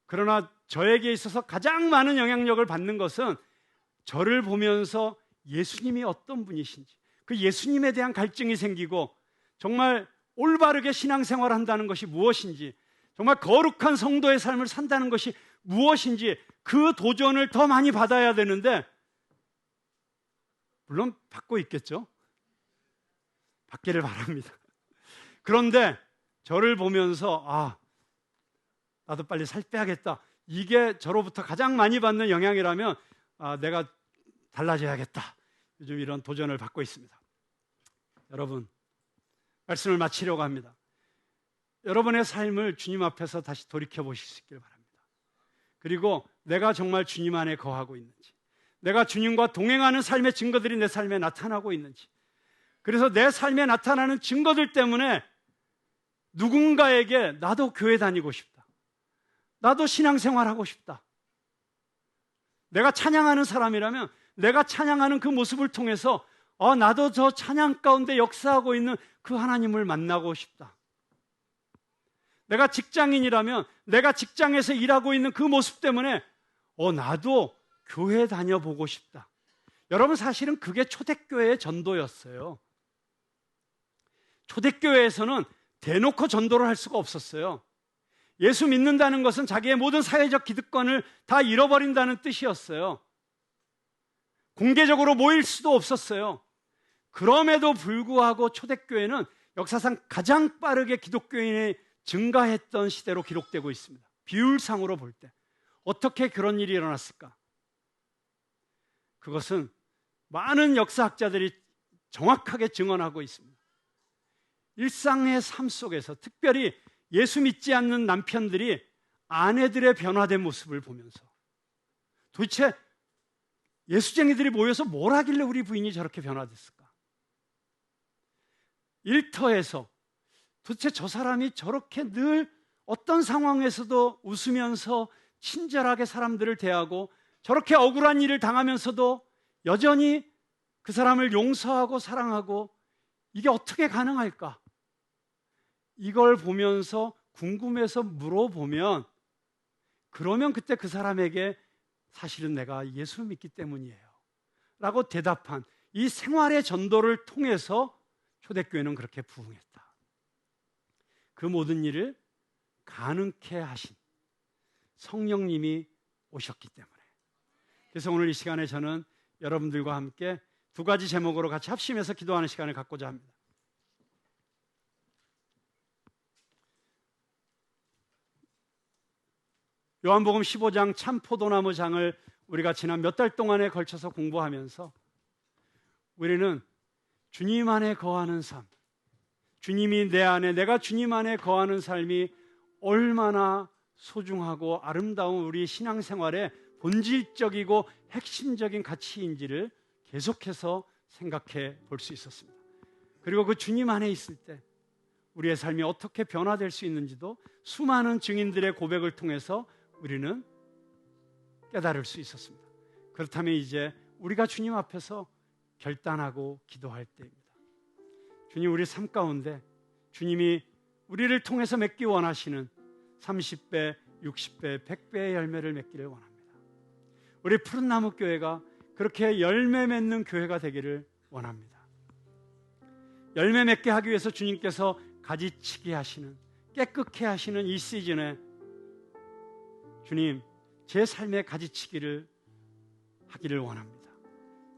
그러나 저에게 있어서 가장 많은 영향력을 받는 것은 저를 보면서 예수님이 어떤 분이신지, 그 예수님에 대한 갈증이 생기고, 정말 올바르게 신앙생활을 한다는 것이 무엇인지, 정말 거룩한 성도의 삶을 산다는 것이 무엇인지, 그 도전을 더 많이 받아야 되는데, 물론 받고 있겠죠. 받기를 바랍니다. 그런데 저를 보면서 나도 빨리 살 빼야겠다, 이게 저로부터 가장 많이 받는 영향이라면 내가 달라져야겠다, 요즘 이런 도전을 받고 있습니다. 여러분, 말씀을 마치려고 합니다. 여러분의 삶을 주님 앞에서 다시 돌이켜보실 수 있기를 바랍니다. 그리고 내가 정말 주님 안에 거하고 있는지, 내가 주님과 동행하는 삶의 증거들이 내 삶에 나타나고 있는지, 그래서 내 삶에 나타나는 증거들 때문에 누군가에게 나도 교회 다니고 싶다, 나도 신앙생활하고 싶다, 내가 찬양하는 사람이라면 내가 찬양하는 그 모습을 통해서 나도 저 찬양 가운데 역사하고 있는 그 하나님을 만나고 싶다, 내가 직장인이라면 내가 직장에서 일하고 있는 그 모습 때문에 나도 교회 다녀보고 싶다. 여러분, 사실은 그게 초대교회의 전도였어요. 초대교회에서는 대놓고 전도를 할 수가 없었어요. 예수 믿는다는 것은 자기의 모든 사회적 기득권을 다 잃어버린다는 뜻이었어요. 공개적으로 모일 수도 없었어요. 그럼에도 불구하고 초대교회는 역사상 가장 빠르게 기독교인이 증가했던 시대로 기록되고 있습니다. 비율상으로 볼 때. 어떻게 그런 일이 일어났을까? 그것은 많은 역사학자들이 정확하게 증언하고 있습니다. 일상의 삶 속에서 특별히 예수 믿지 않는 남편들이 아내들의 변화된 모습을 보면서 도대체 예수쟁이들이 모여서 뭘 하길래 우리 부인이 저렇게 변화됐을까? 일터에서 도대체 저 사람이 저렇게 늘 어떤 상황에서도 웃으면서 친절하게 사람들을 대하고 저렇게 억울한 일을 당하면서도 여전히 그 사람을 용서하고 사랑하고 이게 어떻게 가능할까? 이걸 보면서 궁금해서 물어보면 그러면 그때 그 사람에게 사실은 내가 예수 믿기 때문이에요 라고 대답한 이 생활의 전도를 통해서 초대교회는 그렇게 부흥했다. 그 모든 일을 가능케 하신 성령님이 오셨기 때문에. 그래서 오늘 이 시간에 저는 여러분들과 함께 두 가지 제목으로 같이 합심해서 기도하는 시간을 갖고자 합니다. 요한복음 15장 참 포도나무 장을 우리가 지난 몇 달 동안에 걸쳐서 공부하면서 우리는 주님 안에 거하는 삶, 주님이 내 안에, 내가 주님 안에 거하는 삶이 얼마나 소중하고 아름다운 우리 신앙생활의 본질적이고 핵심적인 가치인지를 계속해서 생각해 볼 수 있었습니다. 그리고 그 주님 안에 있을 때 우리의 삶이 어떻게 변화될 수 있는지도 수많은 증인들의 고백을 통해서 우리는 깨달을 수 있었습니다. 그렇다면 이제 우리가 주님 앞에서 결단하고 기도할 때입니다. 주님, 우리 삶 가운데 주님이 우리를 통해서 맺기 원하시는 30배, 60배, 100배의 열매를 맺기를 원합니다. 우리 푸른나무 교회가 그렇게 열매 맺는 교회가 되기를 원합니다. 열매 맺게 하기 위해서 주님께서 가지치기 하시는, 깨끗게 하시는 이 시즌에 주님, 제 삶의 가지치기를 하기를 원합니다.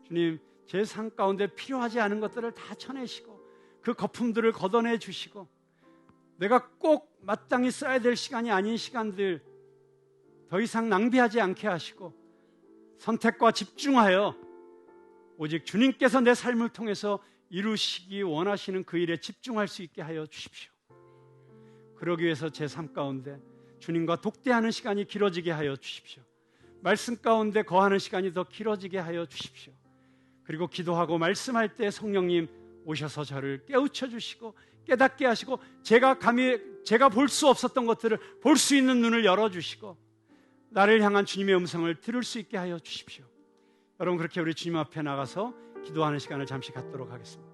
주님, 제 삶 가운데 필요하지 않은 것들을 다 쳐내시고 그 거품들을 걷어내 주시고 내가 꼭 마땅히 써야 될 시간이 아닌 시간들 더 이상 낭비하지 않게 하시고 선택과 집중하여 오직 주님께서 내 삶을 통해서 이루시기 원하시는 그 일에 집중할 수 있게 하여 주십시오. 그러기 위해서 제 삶 가운데 주님과 독대하는 시간이 길어지게 하여 주십시오. 말씀 가운데 거하는 시간이 더 길어지게 하여 주십시오. 그리고 기도하고 말씀할 때 성령님 오셔서 저를 깨우쳐 주시고 깨닫게 하시고 제가 볼 수 없었던 것들을 볼 수 있는 눈을 열어주시고 나를 향한 주님의 음성을 들을 수 있게 하여 주십시오. 여러분, 그렇게 우리 주님 앞에 나가서 기도하는 시간을 잠시 갖도록 하겠습니다.